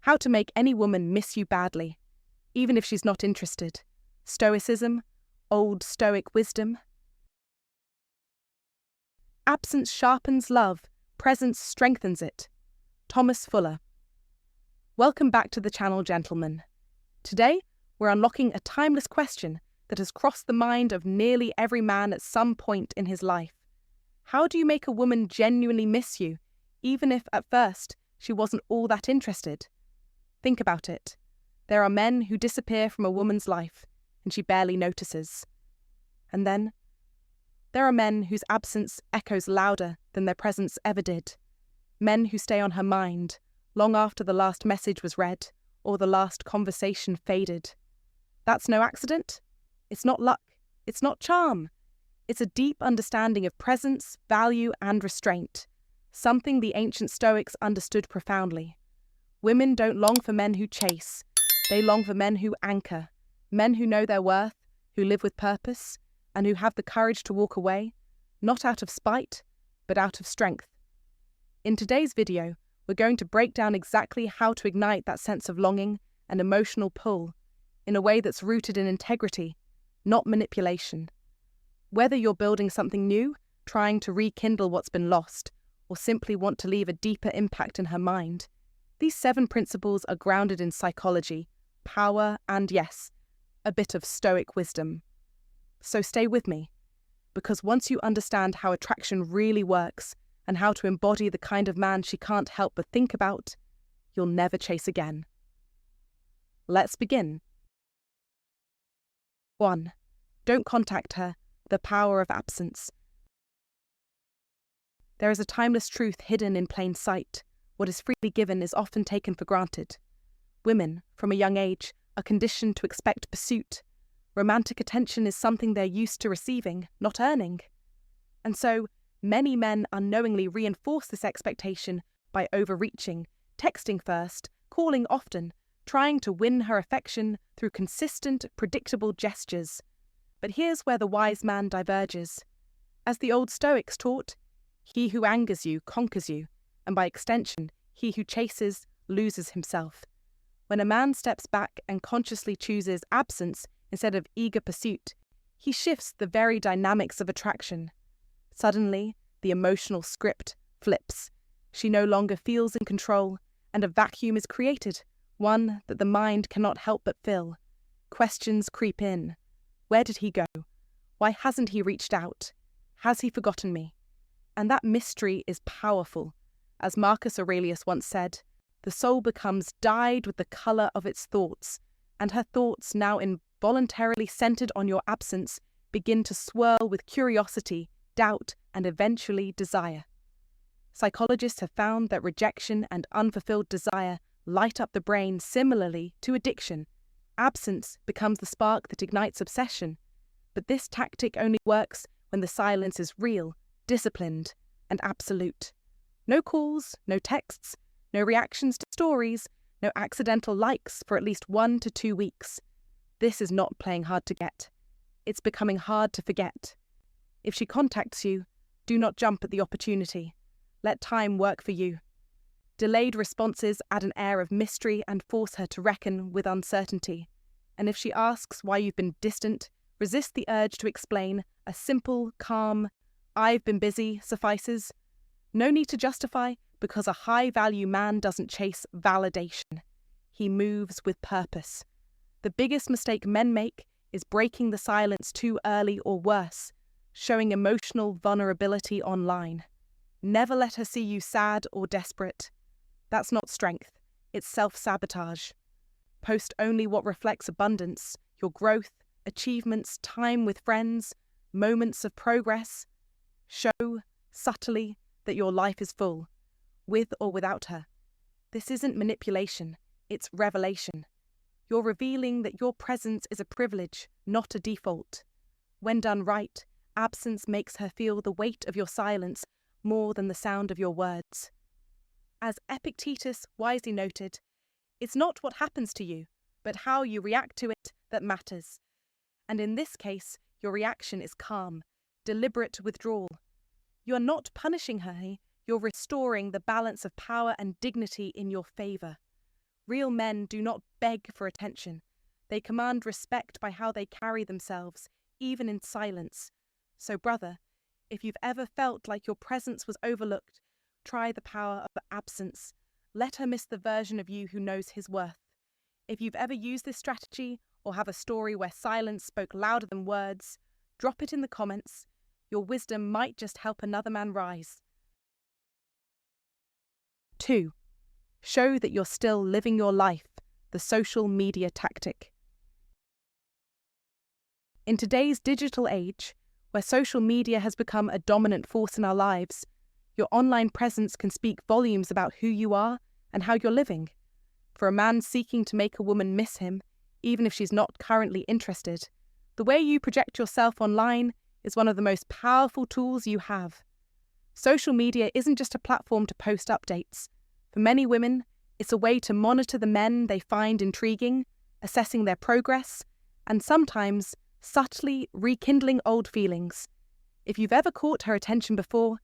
How to make any woman miss you badly, even if she's not interested. Stoicism, Old Stoic wisdom. Absence sharpens love, presence strengthens it. Thomas Fuller. Welcome back to the channel, gentlemen. Today, we're unlocking a timeless question that has crossed the mind of nearly every man at some point in his life. How do you make a woman genuinely miss you, even if at first she wasn't all that interested? Think about it. There are men who disappear from a woman's life, and she barely notices. And then, there are men whose absence echoes louder than their presence ever did. Men who stay on her mind, long after the last message was read, or the last conversation faded. That's no accident. It's not luck. It's not charm. It's a deep understanding of presence, value, and restraint, something the ancient Stoics understood profoundly. Women don't long for men who chase. They long for men who anchor, men who know their worth, who live with purpose, and who have the courage to walk away, not out of spite, but out of strength. In today's video, we're going to break down exactly how to ignite that sense of longing and emotional pull in a way that's rooted in integrity, not manipulation. Whether you're building something new, trying to rekindle what's been lost, or simply want to leave a deeper impact in her mind, these 7 principles are grounded in psychology, power, and yes, a bit of Stoic wisdom. So stay with me, because once you understand how attraction really works and how to embody the kind of man she can't help but think about, you'll never chase again. Let's begin. 1. Don't contact her. The power of absence. There is a timeless truth hidden in plain sight. What is freely given is often taken for granted. Women, from a young age, are conditioned to expect pursuit. Romantic attention is something they're used to receiving, not earning. And so, many men unknowingly reinforce this expectation by overreaching, texting first, calling often, trying to win her affection through consistent, predictable gestures. But here's where the wise man diverges. As the old Stoics taught, he who angers you conquers you, and by extension, he who chases loses himself. When a man steps back and consciously chooses absence instead of eager pursuit, he shifts the very dynamics of attraction. Suddenly, the emotional script flips. She no longer feels in control, and a vacuum is created, one that the mind cannot help but fill. Questions creep in. Where did he go? Why hasn't he reached out? Has he forgotten me? And that mystery is powerful. As Marcus Aurelius once said, the soul becomes dyed with the colour of its thoughts, and her thoughts, now involuntarily centred on your absence, begin to swirl with curiosity, doubt, and eventually desire. Psychologists have found that rejection and unfulfilled desire light up the brain similarly to addiction. Absence becomes the spark that ignites obsession. But this tactic only works when the silence is real, disciplined, and absolute. No calls, no texts, no reactions to stories, no accidental likes for at least 1 to 2 weeks. This is not playing hard to get. It's becoming hard to forget. If she contacts you, do not jump at the opportunity. Let time work for you. Delayed responses add an air of mystery and force her to reckon with uncertainty. And if she asks why you've been distant, resist the urge to explain. A simple, calm, "I've been busy" suffices. No need to justify, because a high-value man doesn't chase validation. He moves with purpose. The biggest mistake men make is breaking the silence too early, or worse, showing emotional vulnerability online. Never let her see you sad or desperate. That's not strength, it's self-sabotage. Post only what reflects abundance, your growth, achievements, time with friends, moments of progress. Show, subtly, that your life is full, with or without her. This isn't manipulation, it's revelation. You're revealing that your presence is a privilege, not a default. When done right, absence makes her feel the weight of your silence more than the sound of your words. As Epictetus wisely noted, it's not what happens to you, but how you react to it that matters. And in this case, your reaction is calm, deliberate withdrawal. You are not punishing her, you're restoring the balance of power and dignity in your favour. Real men do not beg for attention. They command respect by how they carry themselves, even in silence. So, brother, if you've ever felt like your presence was overlooked, try the power of absence. Let her miss the version of you who knows his worth. If you've ever used this strategy or have a story where silence spoke louder than words, drop it in the comments. Your wisdom might just help another man rise. 2. Show that you're still living your life, the social media tactic. In today's digital age, where social media has become a dominant force in our lives, your online presence can speak volumes about who you are and how you're living. For a man seeking to make a woman miss him, even if she's not currently interested, the way you project yourself online is one of the most powerful tools you have. Social media isn't just a platform to post updates. For many women, it's a way to monitor the men they find intriguing, assessing their progress, and sometimes subtly rekindling old feelings. If you've ever caught her attention before,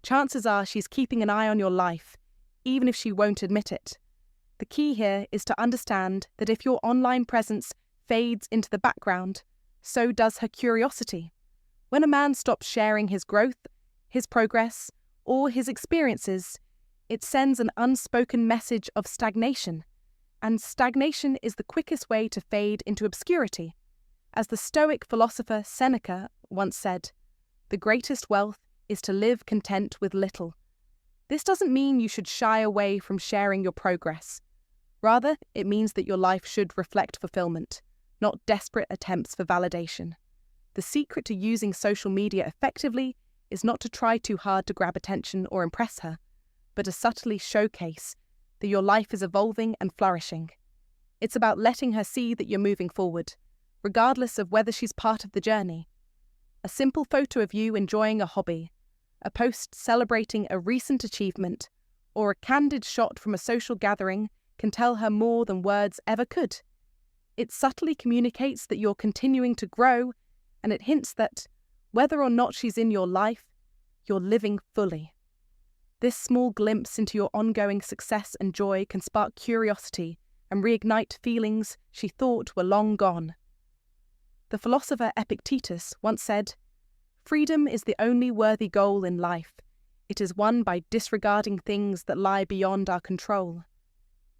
chances are she's keeping an eye on your life, even if she won't admit it. The key here is to understand that if your online presence fades into the background, so does her curiosity. When a man stops sharing his growth, his progress, or his experiences, it sends an unspoken message of stagnation. And stagnation is the quickest way to fade into obscurity. As the Stoic philosopher Seneca once said, "The greatest wealth is to live content with little." This doesn't mean you should shy away from sharing your progress. Rather, it means that your life should reflect fulfillment, not desperate attempts for validation. The secret to using social media effectively is not to try too hard to grab attention or impress her, but to subtly showcase that your life is evolving and flourishing. It's about letting her see that you're moving forward, regardless of whether she's part of the journey. A simple photo of you enjoying a hobby, a post celebrating a recent achievement, or a candid shot from a social gathering can tell her more than words ever could. It subtly communicates that you're continuing to grow, and it hints that, whether or not she's in your life, you're living fully. This small glimpse into your ongoing success and joy can spark curiosity and reignite feelings she thought were long gone. The philosopher Epictetus once said, "Freedom is the only worthy goal in life. It is won by disregarding things that lie beyond our control."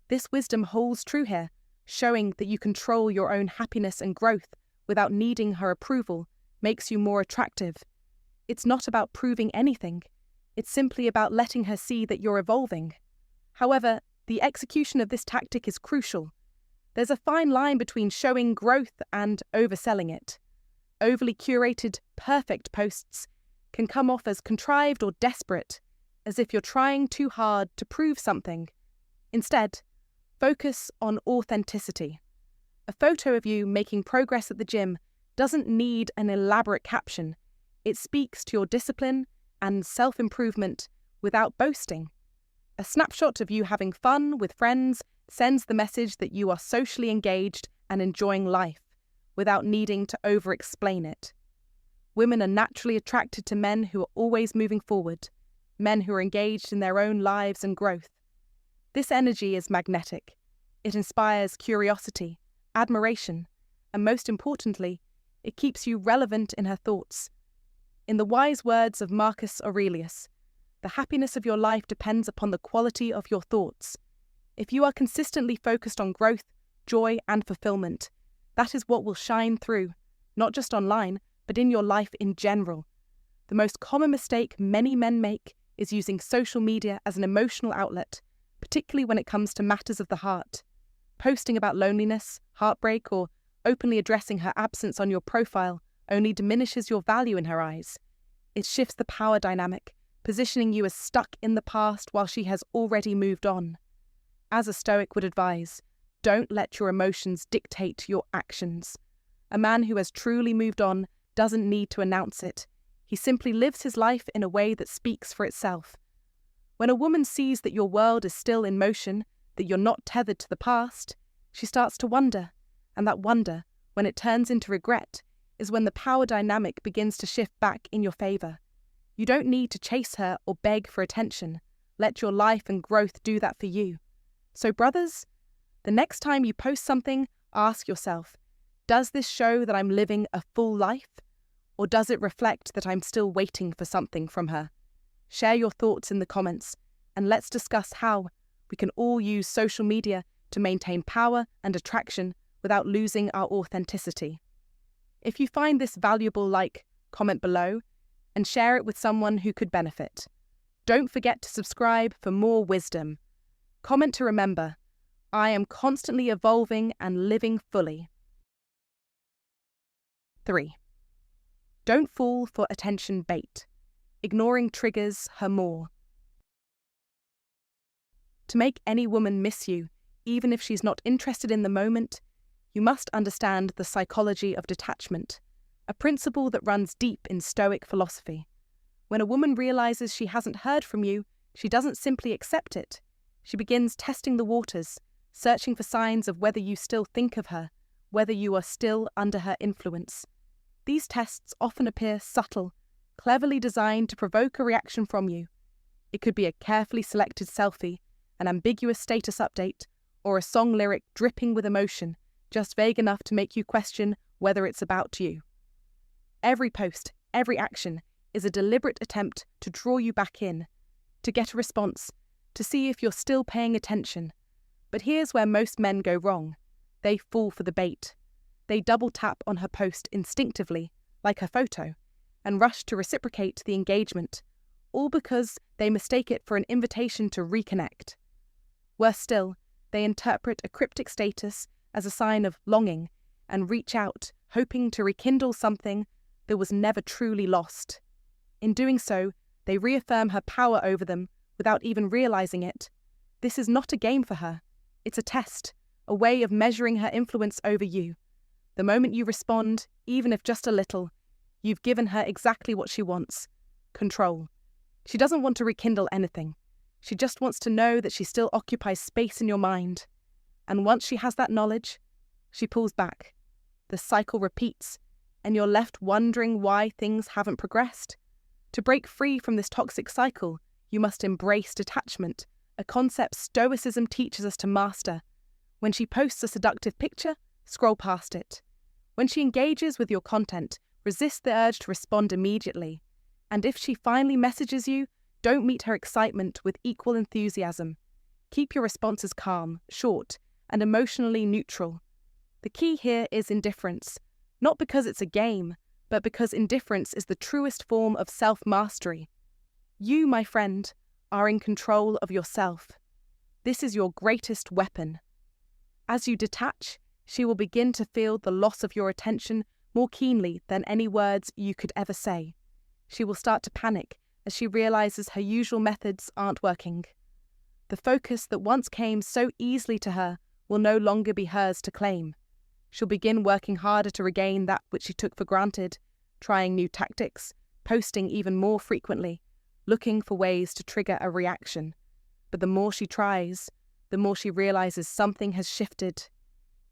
This wisdom holds true here, showing that you control your own happiness and growth without needing her approval makes you more attractive. It's not about proving anything. It's simply about letting her see that you're evolving. However, the execution of this tactic is crucial. There's a fine line between showing growth and overselling it. Overly curated, perfect posts can come off as contrived or desperate, as if you're trying too hard to prove something. Instead, focus on authenticity. A photo of you making progress at the gym doesn't need an elaborate caption. It speaks to your discipline and self-improvement without boasting. A snapshot of you having fun with friends sends the message that you are socially engaged and enjoying life, without needing to over-explain it. Women are naturally attracted to men who are always moving forward, men who are engaged in their own lives and growth. This energy is magnetic. It inspires curiosity, admiration, and most importantly, it keeps you relevant in her thoughts. In the wise words of Marcus Aurelius, the happiness of your life depends upon the quality of your thoughts. If you are consistently focused on growth, joy, and fulfillment, that is what will shine through, not just online, but in your life in general. The most common mistake many men make is using social media as an emotional outlet, particularly when it comes to matters of the heart. Posting about loneliness, heartbreak, or openly addressing her absence on your profile only diminishes your value in her eyes. It shifts the power dynamic, positioning you as stuck in the past while she has already moved on. As a Stoic would advise, don't let your emotions dictate your actions. A man who has truly moved on doesn't need to announce it. He simply lives his life in a way that speaks for itself. When a woman sees that your world is still in motion, that you're not tethered to the past, she starts to wonder, and that wonder, when it turns into regret, is when the power dynamic begins to shift back in your favour. You don't need to chase her or beg for attention. Let your life and growth do that for you. So brothers, The next time you post something, ask yourself, does this show that I'm living a full life? Or does it reflect that I'm still waiting for something from her? Share your thoughts in the comments, and let's discuss how we can all use social media to maintain power and attraction without losing our authenticity. If you find this valuable, comment below, and share it with someone who could benefit. Don't forget to subscribe for more wisdom. Comment to remember, I am constantly evolving and living fully. 3. Don't fall for attention bait. Ignoring triggers her more. To make any woman miss you, even if she's not interested in the moment, you must understand the psychology of detachment, a principle that runs deep in Stoic philosophy. When a woman realizes she hasn't heard from you, she doesn't simply accept it. She begins testing the waters, searching for signs of whether you still think of her, whether you are still under her influence. These tests often appear subtle, cleverly designed to provoke a reaction from you. It could be a carefully selected selfie, an ambiguous status update, or a song lyric dripping with emotion, just vague enough to make you question whether it's about you. Every post, every action, is a deliberate attempt to draw you back in, to get a response, to see if you're still paying attention. But here's where most men go wrong. They fall for the bait. They double tap on her post instinctively, like her photo, and rush to reciprocate the engagement, all because they mistake it for an invitation to reconnect. Worse still, they interpret a cryptic status as a sign of longing and reach out, hoping to rekindle something that was never truly lost. In doing so, they reaffirm her power over them without even realizing it. This is not a game for her. It's a test, a way of measuring her influence over you. The moment you respond, even if just a little, you've given her exactly what she wants: control. She doesn't want to rekindle anything. She just wants to know that she still occupies space in your mind. And once she has that knowledge, she pulls back. The cycle repeats, and you're left wondering why things haven't progressed. To break free from this toxic cycle, you must embrace detachment, a concept Stoicism teaches us to master. When she posts a seductive picture, scroll past it. When she engages with your content, resist the urge to respond immediately. And if she finally messages you, don't meet her excitement with equal enthusiasm. Keep your responses calm, short, and emotionally neutral. The key here is indifference, not because it's a game, but because indifference is the truest form of self-mastery. You, my friend, are in control of yourself. This is your greatest weapon. As you detach, she will begin to feel the loss of your attention more keenly than any words you could ever say. She will start to panic as she realizes her usual methods aren't working. The focus that once came so easily to her will no longer be hers to claim. She'll begin working harder to regain that which she took for granted, trying new tactics, posting even more frequently, looking for ways to trigger a reaction. But the more she tries, the more she realizes something has shifted.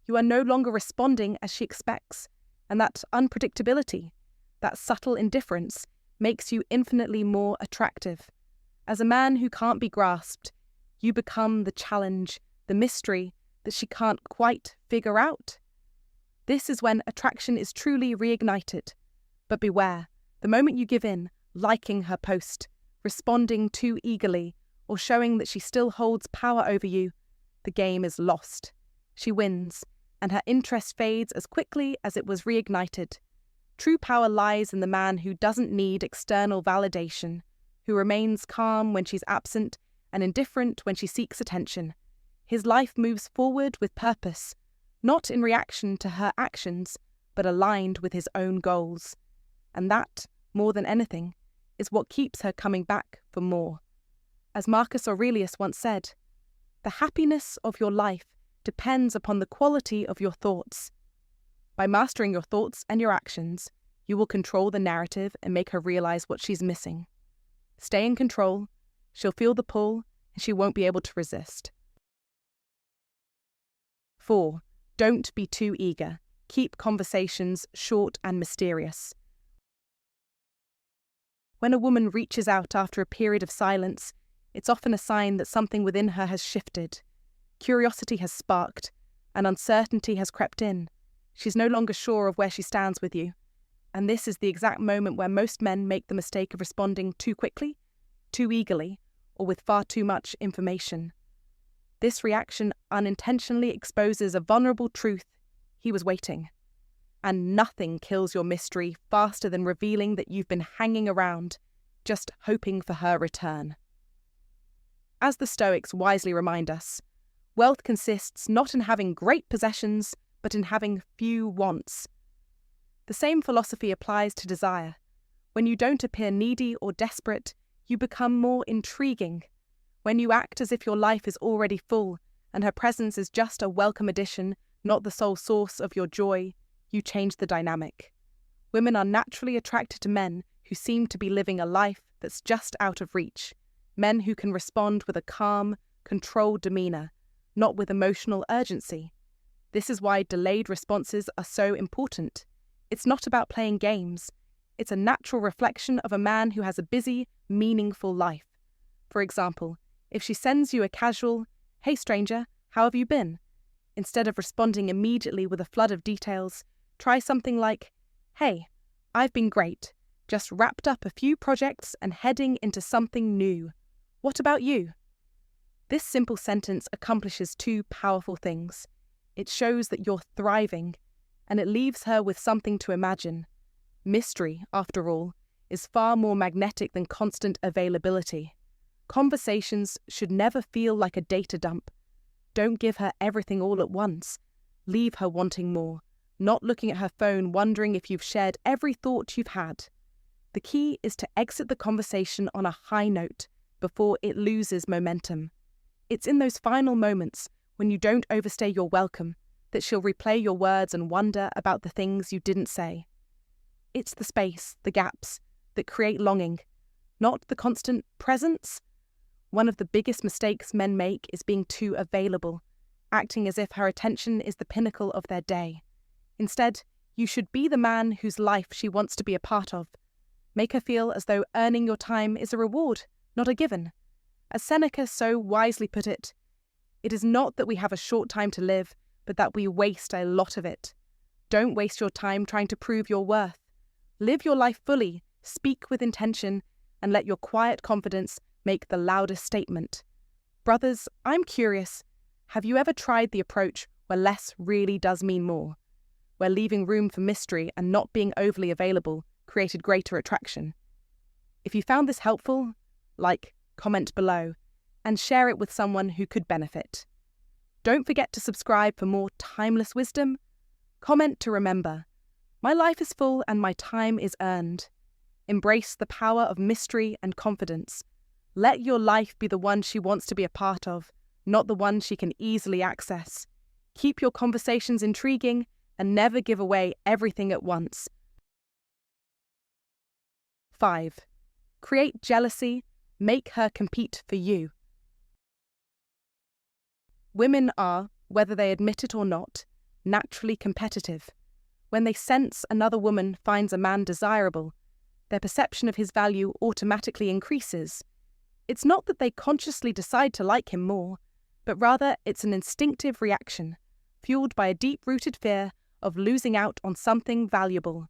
You are no longer responding as she expects, and that unpredictability, that subtle indifference, makes you infinitely more attractive. As a man who can't be grasped, you become the challenge, the mystery that she can't quite figure out. This is when attraction is truly reignited. But beware, the moment you give in, liking her post, responding too eagerly, or showing that she still holds power over you, the game is lost. She wins, and her interest fades as quickly as it was reignited. True power lies in the man who doesn't need external validation, who remains calm when she's absent and indifferent when she seeks attention. His life moves forward with purpose, not in reaction to her actions, but aligned with his own goals. And that, more than anything, is what keeps her coming back for more. As Marcus Aurelius once said, "The happiness of your life depends upon the quality of your thoughts." By mastering your thoughts and your actions, you will control the narrative and make her realize what she's missing. Stay in control, she'll feel the pull, and she won't be able to resist. 4. Don't be too eager. Keep conversations short and mysterious. When a woman reaches out after a period of silence, it's often a sign that something within her has shifted. Curiosity has sparked, and uncertainty has crept in. She's no longer sure of where she stands with you. And this is the exact moment where most men make the mistake of responding too quickly, too eagerly, or with far too much information. This reaction unintentionally exposes a vulnerable truth: he was waiting. And nothing kills your mystery faster than revealing that you've been hanging around, just hoping for her return. As the Stoics wisely remind us, wealth consists not in having great possessions, but in having few wants. The same philosophy applies to desire. When you don't appear needy or desperate, you become more intriguing. When you act as if your life is already full, and her presence is just a welcome addition, not the sole source of your joy, you change the dynamic. Women are naturally attracted to men who seem to be living a life that's just out of reach, men who can respond with a calm, controlled demeanour, not with emotional urgency. This is why delayed responses are so important. It's not about playing games. It's a natural reflection of a man who has a busy, meaningful life. For example, if she sends you a casual, "Hey stranger, how have you been?" instead of responding immediately with a flood of details, try something like, "Hey, I've been great. Just wrapped up a few projects and heading into something new. What about you?" This simple sentence accomplishes two powerful things. It shows that you're thriving, and it leaves her with something to imagine. Mystery, after all, is far more magnetic than constant availability. Conversations should never feel like a data dump. Don't give her everything all at once. Leave her wanting more, not looking at her phone wondering if you've shared every thought you've had. The key is to exit the conversation on a high note before it loses momentum. It's in those final moments, when you don't overstay your welcome, that she'll replay your words and wonder about the things you didn't say. It's the space, the gaps, that create longing, not the constant presence. One of the biggest mistakes men make is being too available, acting as if her attention is the pinnacle of their day. Instead, you should be the man whose life she wants to be a part of. Make her feel as though earning your time is a reward, not a given. As Seneca so wisely put it, it is not that we have a short time to live, but that we waste a lot of it. Don't waste your time trying to prove your worth. Live your life fully, speak with intention, and let your quiet confidence make the loudest statement. Brothers, I'm curious, have you ever tried the approach where less really does mean more? Where leaving room for mystery and not being overly available created greater attraction? If you found this helpful, comment below, and share it with someone who could benefit. Don't forget to subscribe for more timeless wisdom. Comment to remember, my life is full and my time is earned. Embrace the power of mystery and confidence. Let your life be the one she wants to be a part of, not the one she can easily access. Keep your conversations intriguing and never give away everything at once. 5. Create jealousy. Make her compete for you. Women are, whether they admit it or not, naturally competitive. When they sense another woman finds a man desirable, their perception of his value automatically increases. It's not that they consciously decide to like him more, but rather it's an instinctive reaction, fueled by a deep-rooted fear of losing out on something valuable.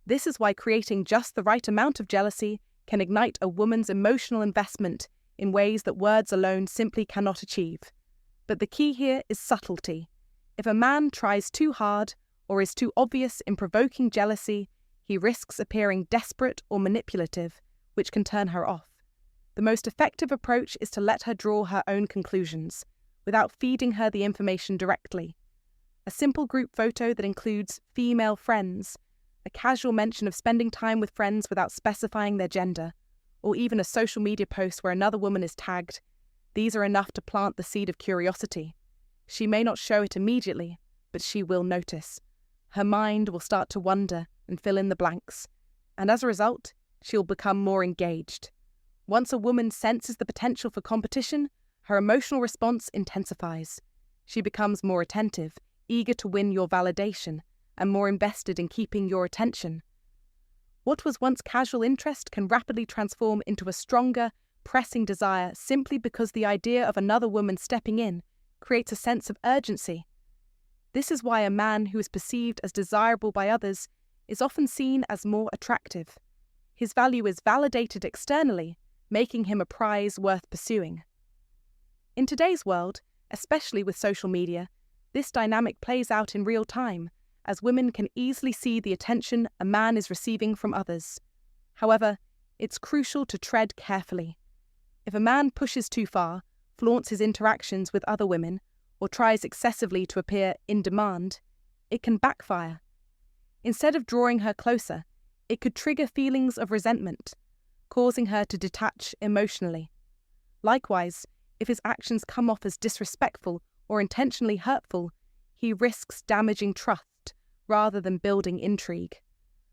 This is why creating just the right amount of jealousy can ignite a woman's emotional investment in ways that words alone simply cannot achieve. But the key here is subtlety. If a man tries too hard or is too obvious in provoking jealousy, he risks appearing desperate or manipulative, which can turn her off. The most effective approach is to let her draw her own conclusions, without feeding her the information directly. A simple group photo that includes female friends, a casual mention of spending time with friends without specifying their gender, or even a social media post where another woman is tagged, these are enough to plant the seed of curiosity. She may not show it immediately, but she will notice. Her mind will start to wonder and fill in the blanks, and as a result, she'll become more engaged. Once a woman senses the potential for competition, her emotional response intensifies. She becomes more attentive, eager to win your validation, and more invested in keeping your attention. What was once casual interest can rapidly transform into a stronger, pressing desire simply because the idea of another woman stepping in creates a sense of urgency. This is why a man who is perceived as desirable by others is often seen as more attractive. His value is validated externally, making him a prize worth pursuing. In today's world, especially with social media, this dynamic plays out in real time, as women can easily see the attention a man is receiving from others. However, it's crucial to tread carefully. If a man pushes too far, flaunts his interactions with other women, or tries excessively to appear in demand, it can backfire. Instead of drawing her closer, it could trigger feelings of resentment, causing her to detach emotionally. Likewise, if his actions come off as disrespectful or intentionally hurtful, he risks damaging trust rather than building intrigue.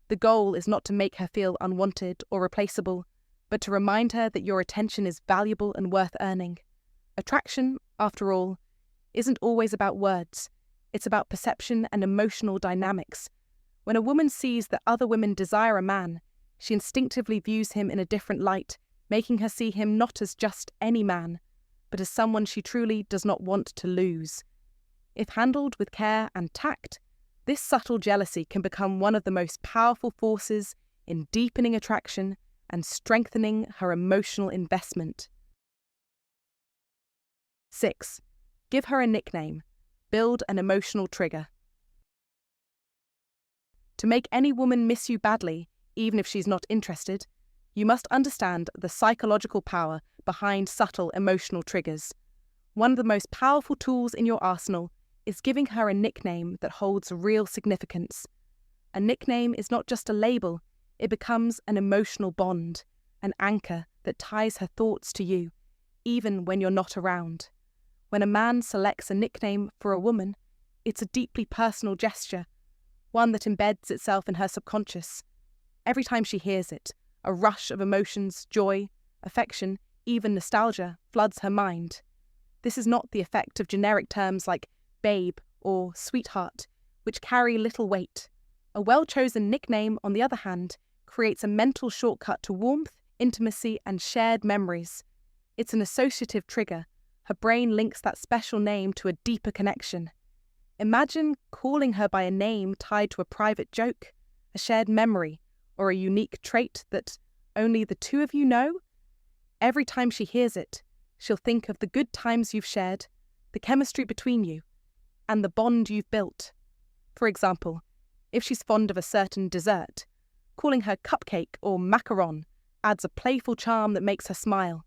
The goal is not to make her feel unwanted or replaceable, but to remind her that your attention is valuable and worth earning. Attraction, after all, isn't always about words. It's about perception and emotional dynamics. When a woman sees that other women desire a man, she instinctively views him in a different light, making her see him not as just any man, but as someone she truly does not want to lose. If handled with care and tact, this subtle jealousy can become one of the most powerful forces in deepening attraction and strengthening her emotional investment. 6. Give her a nickname. Build an emotional trigger. To make any woman miss you badly, even if she's not interested, you must understand the psychological power behind subtle emotional triggers. One of the most powerful tools in your arsenal is giving her a nickname that holds real significance. A nickname is not just a label, it becomes an emotional bond, an anchor that ties her thoughts to you, even when you're not around. When a man selects a nickname for a woman, it's a deeply personal gesture, one that embeds itself in her subconscious. Every time she hears it, a rush of emotions, joy, affection, even nostalgia floods her mind. This is not the effect of generic terms like babe or sweetheart, which carry little weight. A well-chosen nickname, on the other hand, creates a mental shortcut to warmth, intimacy, and shared memories. It's an associative trigger. Her brain links that special name to a deeper connection. Imagine calling her by a name tied to a private joke, a shared memory, or a unique trait that only the two of you know. Every time she hears it, she'll think of the good times you've shared, the chemistry between you, and the bond you've built. For example, if she's fond of a certain dessert, calling her cupcake or macaron adds a playful charm that makes her smile.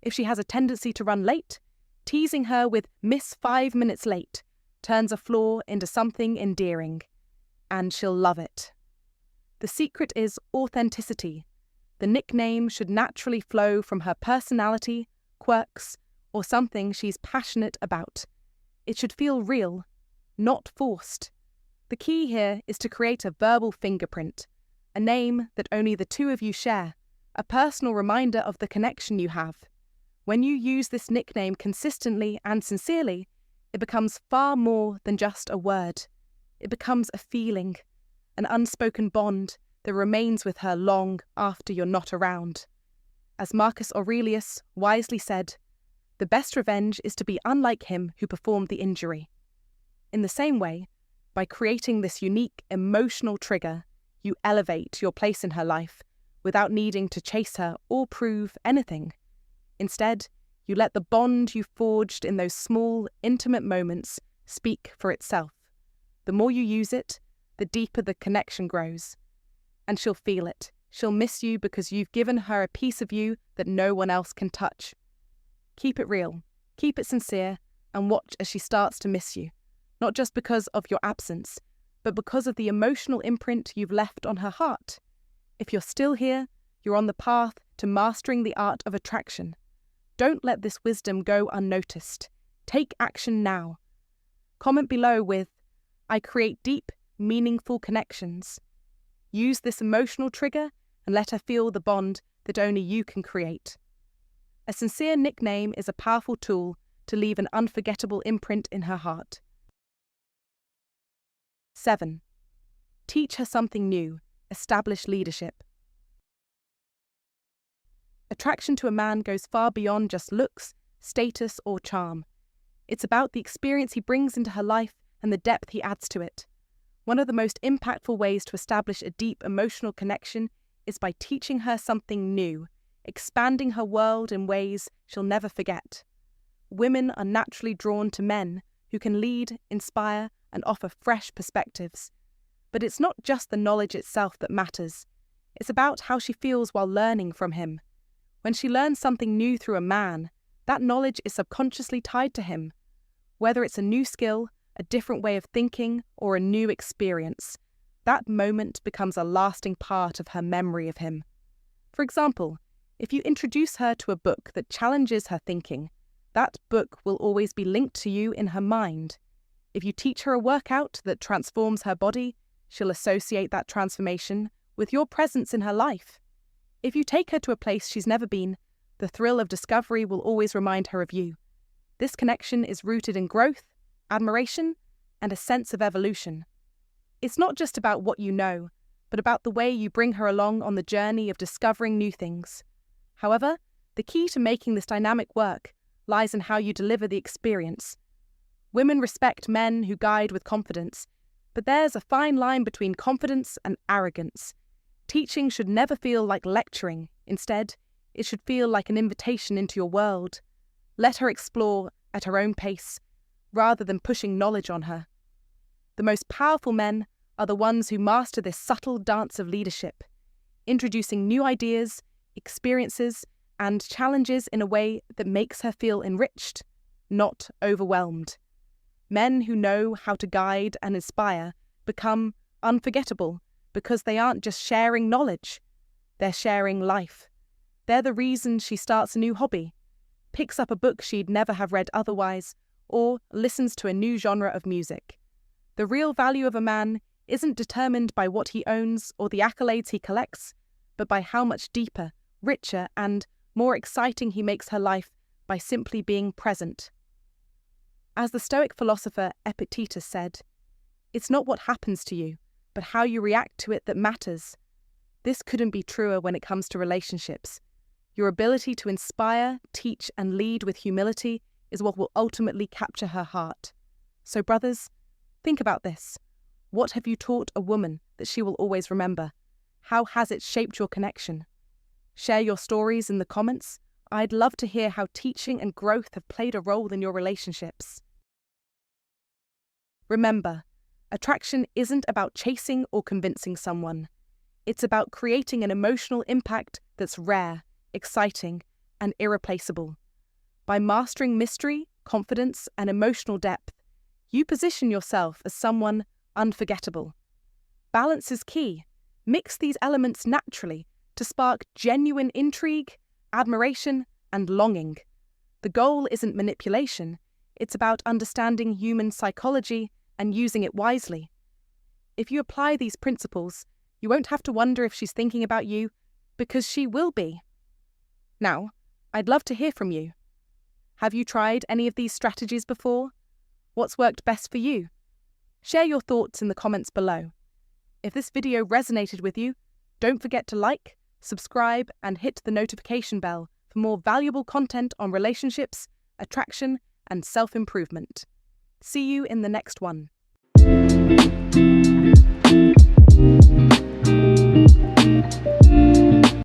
If she has a tendency to run late, teasing her with Miss 5 minutes late turns a flaw into something endearing, and she'll love it. The secret is authenticity. The nickname should naturally flow from her personality, quirks, or something she's passionate about. It should feel real, not forced. The key here is to create a verbal fingerprint, a name that only the two of you share, a personal reminder of the connection you have. When you use this nickname consistently and sincerely, it becomes far more than just a word. It becomes a feeling, an unspoken bond that remains with her long after you're not around. As Marcus Aurelius wisely said, "The best revenge is to be unlike him who performed the injury." In the same way, by creating this unique emotional trigger, you elevate your place in her life without needing to chase her or prove anything. Instead, you let the bond you forged in those small, intimate moments speak for itself. The more you use it, the deeper the connection grows. And she'll feel it. She'll miss you because you've given her a piece of you that no one else can touch. Keep it real, keep it sincere, and watch as she starts to miss you, not just because of your absence, but because of the emotional imprint you've left on her heart. If you're still here, you're on the path to mastering the art of attraction. Don't let this wisdom go unnoticed. Take action now. Comment below with, "I create deep, meaningful connections." Use this emotional trigger and let her feel the bond that only you can create. A sincere nickname is a powerful tool to leave an unforgettable imprint in her heart. 7. Teach her something new. Establish leadership. Attraction to a man goes far beyond just looks, status, or charm. It's about the experience he brings into her life and the depth he adds to it. One of the most impactful ways to establish a deep emotional connection is by teaching her something new, expanding her world in ways she'll never forget. Women are naturally drawn to men who can lead, inspire, and offer fresh perspectives. But it's not just the knowledge itself that matters. It's about how she feels while learning from him. When she learns something new through a man, that knowledge is subconsciously tied to him. Whether it's a new skill, a different way of thinking, or a new experience, that moment becomes a lasting part of her memory of him. For example, if you introduce her to a book that challenges her thinking, that book will always be linked to you in her mind. If you teach her a workout that transforms her body, she'll associate that transformation with your presence in her life. If you take her to a place she's never been, the thrill of discovery will always remind her of you. This connection is rooted in growth, admiration, and a sense of evolution. It's not just about what you know, but about the way you bring her along on the journey of discovering new things. However, the key to making this dynamic work lies in how you deliver the experience. Women respect men who guide with confidence, but there's a fine line between confidence and arrogance. Teaching should never feel like lecturing. Instead, it should feel like an invitation into your world. Let her explore at her own pace, rather than pushing knowledge on her. The most powerful men are the ones who master this subtle dance of leadership, introducing new ideas, experiences, and challenges in a way that makes her feel enriched, not overwhelmed. Men who know how to guide and inspire become unforgettable because they aren't just sharing knowledge, they're sharing life. They're the reason she starts a new hobby, picks up a book she'd never have read otherwise, or listens to a new genre of music. The real value of a man isn't determined by what he owns or the accolades he collects, but by how much deeper, richer, and more exciting he makes her life by simply being present. As the Stoic philosopher Epictetus said, "It's not what happens to you, but how you react to it that matters." This couldn't be truer when it comes to relationships. Your ability to inspire, teach, and lead with humility is what will ultimately capture her heart. So, brothers, think about this. What have you taught a woman that she will always remember? How has it shaped your connection? Share your stories in the comments. I'd love to hear how teaching and growth have played a role in your relationships. Remember, attraction isn't about chasing or convincing someone. It's about creating an emotional impact that's rare, exciting, and irreplaceable. By mastering mystery, confidence, and emotional depth, you position yourself as someone unforgettable. Balance is key. Mix these elements naturally to spark genuine intrigue, admiration, and longing. The goal isn't manipulation, it's about understanding human psychology and using it wisely. If you apply these principles, you won't have to wonder if she's thinking about you, because she will be. Now, I'd love to hear from you. Have you tried any of these strategies before? What's worked best for you? Share your thoughts in the comments below. If this video resonated with you, don't forget to like, subscribe, and hit the notification bell for more valuable content on relationships, attraction, and self-improvement. See you in the next one.